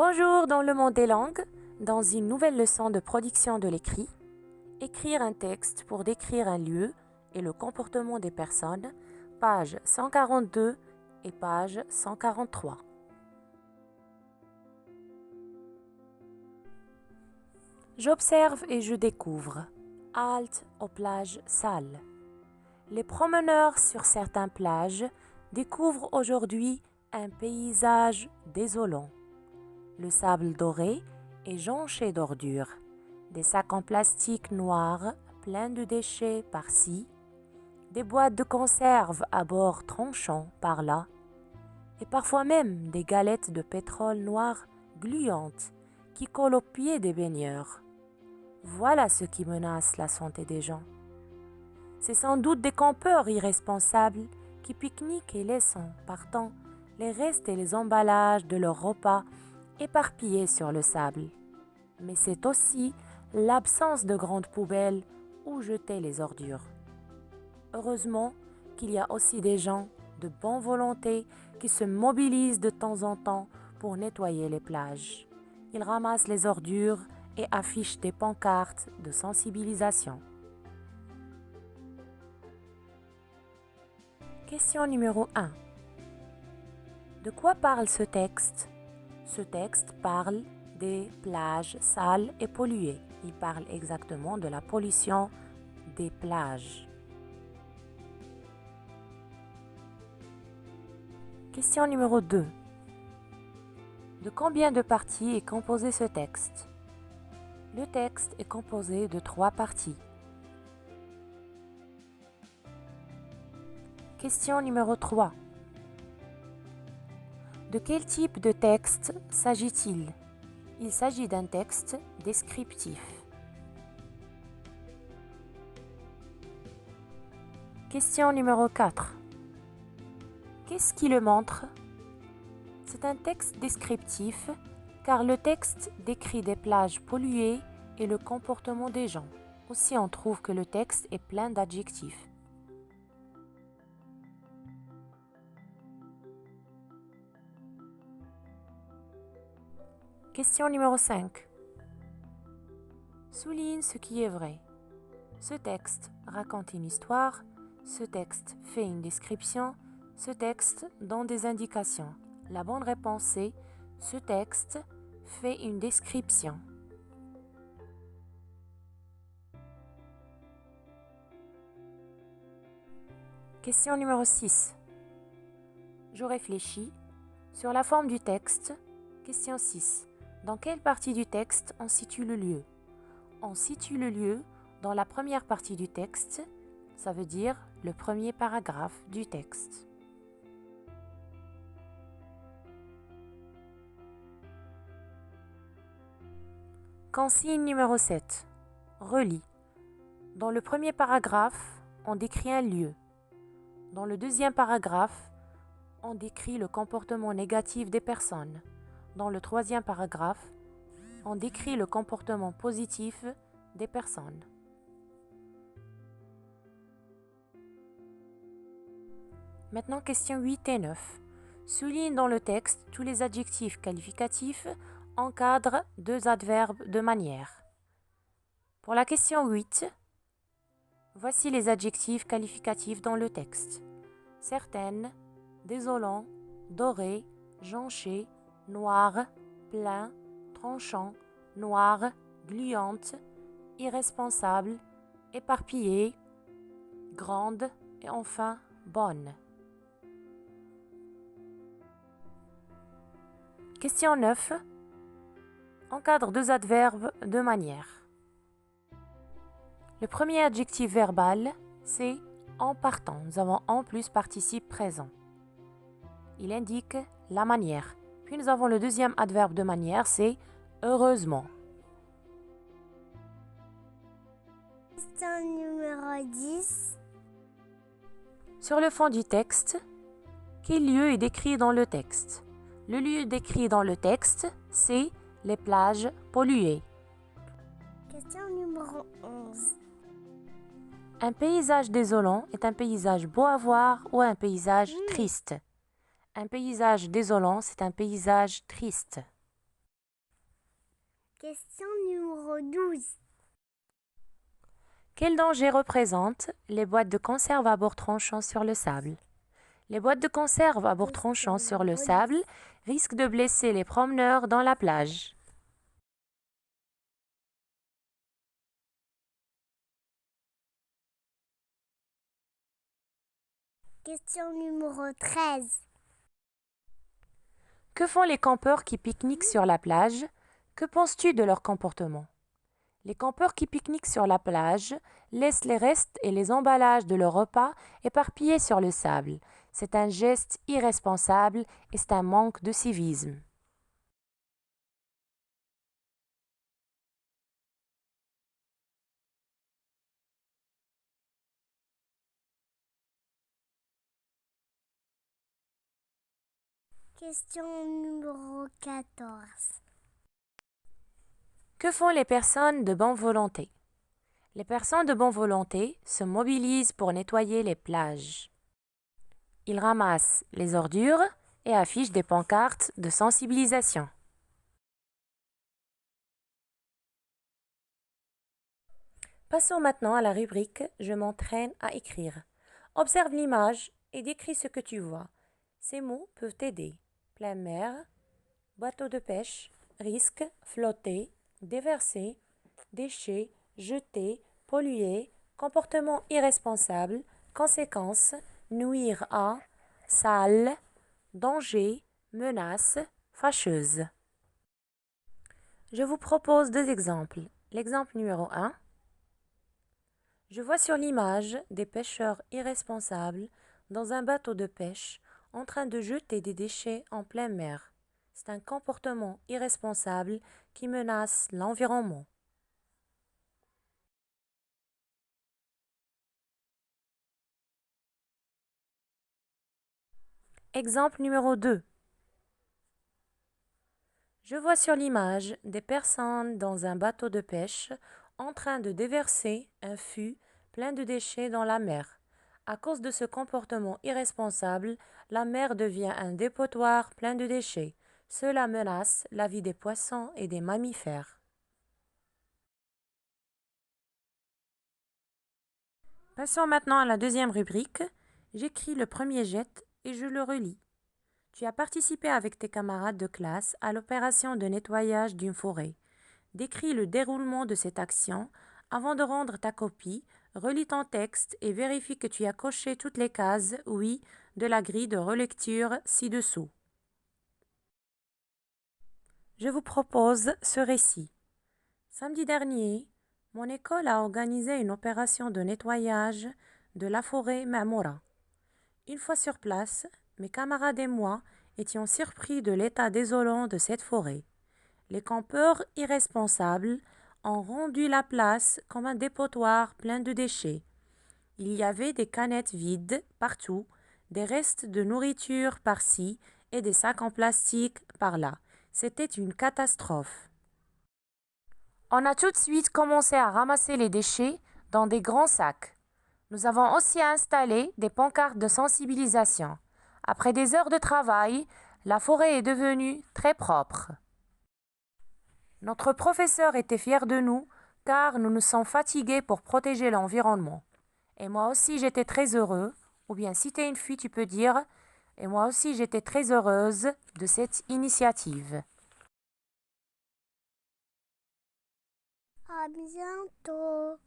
Bonjour dans le monde des langues, dans une nouvelle leçon de production de l'écrit. Écrire un texte pour décrire un lieu et le comportement des personnes, page 142 et page 143. J'observe et je découvre. Halte aux plages sales. Les promeneurs sur certaines plages découvrent aujourd'hui un paysage désolant. Le sable doré est jonché d'ordures, des sacs en plastique noir pleins de déchets par-ci, des boîtes de conserve à bord tranchant par-là, et parfois même des galettes de pétrole noir gluantes qui collent aux pieds des baigneurs. Voilà ce qui menace la santé des gens. C'est sans doute des campeurs irresponsables qui pique-niquent et laissent par temps les restes et les emballages de leurs repas éparpillés sur le sable. Mais c'est aussi l'absence de grandes poubelles où jeter les ordures. Heureusement qu'il y a aussi des gens de bonne volonté qui se mobilisent de temps en temps pour nettoyer les plages. Ils ramassent les ordures et affichent des pancartes de sensibilisation. Question numéro 1. De quoi parle ce texte? Ce texte parle des plages sales et polluées. Il parle exactement de la pollution des plages. Question numéro 2. De combien de parties est composé ce texte? Le texte est composé de 3 parties. Question numéro 3. De quel type de texte s'agit-il? Il s'agit d'un texte descriptif. Question numéro 4. Qu'est-ce qui le montre? C'est un texte descriptif car le texte décrit des plages polluées et le comportement des gens. Aussi, on trouve que le texte est plein d'adjectifs. Question numéro 5. Souligne ce qui est vrai. Ce texte raconte une histoire, ce texte fait une description, ce texte donne des indications. La bonne réponse est ce texte fait une description. Question numéro 6. Je réfléchis. Sur la forme du texte, question 6. Dans quelle partie du texte on situe le lieu? On situe le lieu dans la première partie du texte, ça veut dire le premier paragraphe du texte. Consigne numéro 7. Relis. Dans le premier paragraphe, on décrit un lieu. Dans le deuxième paragraphe, on décrit le comportement négatif des personnes. Dans le troisième paragraphe, on décrit le comportement positif des personnes. Maintenant, questions 8 et 9. Souligne dans le texte tous les adjectifs qualificatifs encadrent 2 adverbes de manière. Pour la question 8, voici les adjectifs qualificatifs dans le texte. Certaine, désolant, doré, jonché, noir, plein, tranchant, noir, gluante, irresponsable, éparpillé, grande et enfin bonne. Question 9. Encadre 2 adverbes de manière. Le premier adjectif verbal, c'est en partant. Nous avons en plus participe présent. Il indique la manière. Puis nous avons le deuxième adverbe de manière, c'est heureusement. Question numéro 10. Sur le fond du texte, quel lieu est décrit dans le texte? Le lieu décrit dans le texte, c'est les plages polluées. Question numéro 11. Un paysage désolant est un paysage beau à voir ou un paysage triste. Un paysage désolant, c'est un paysage triste. Question numéro 12. Quel danger représentent les boîtes de conserve à bord tranchant sur le sable? Les boîtes de conserve à bord tranchant sur le sable risquent de blesser les promeneurs dans la plage. Question numéro 13. Que font les campeurs qui pique-niquent sur la plage? Que penses-tu de leur comportement? Les campeurs qui pique-niquent sur la plage laissent les restes et les emballages de leur repas éparpillés sur le sable. C'est un geste irresponsable et c'est un manque de civisme. Question numéro 14. Que font les personnes de bonne volonté? Les personnes de bonne volonté se mobilisent pour nettoyer les plages. Ils ramassent les ordures et affichent des pancartes de sensibilisation. Passons maintenant à la rubrique « Je m'entraîne à écrire ». Observe l'image et décris ce que tu vois. Ces mots peuvent t'aider. Pleine mer, bateau de pêche, risque, flotter, déverser, déchets, jeter, polluer, comportement irresponsable, conséquences, nuire à, sale, danger, menace, fâcheuse. Je vous propose 2 exemples. L'exemple numéro 1. Je vois sur l'image des pêcheurs irresponsables dans un bateau de pêche en train de jeter des déchets en pleine mer. C'est un comportement irresponsable qui menace l'environnement. Exemple numéro 2. Je vois sur l'image des personnes dans un bateau de pêche en train de déverser un fût plein de déchets dans la mer. À cause de ce comportement irresponsable, la mer devient un dépotoir plein de déchets. Cela menace la vie des poissons et des mammifères. Passons maintenant à la deuxième rubrique. J'écris le premier jet et je le relis. Tu as participé avec tes camarades de classe à l'opération de nettoyage d'une forêt. Décris le déroulement de cette action. Avant de rendre ta copie, relis ton texte et vérifie que tu as coché toutes les cases « Oui » de la grille de relecture ci-dessous. Je vous propose ce récit. Samedi dernier, mon école a organisé une opération de nettoyage de la forêt Mamoura. Une fois sur place, mes camarades et moi étions surpris de l'état désolant de cette forêt. Les campeurs irresponsables ont rendu la place comme un dépotoir plein de déchets. Il y avait des canettes vides partout, des restes de nourriture par-ci et des sacs en plastique par-là. C'était une catastrophe. On a tout de suite commencé à ramasser les déchets dans des grands sacs. Nous avons aussi installé des pancartes de sensibilisation. Après des heures de travail, la forêt est devenue très propre. Notre professeur était fier de nous car nous nous sommes fatigués pour protéger l'environnement. Et moi aussi j'étais très heureux, ou bien si tu es une fille tu peux dire « Et moi aussi j'étais très heureuse de cette initiative ». À bientôt.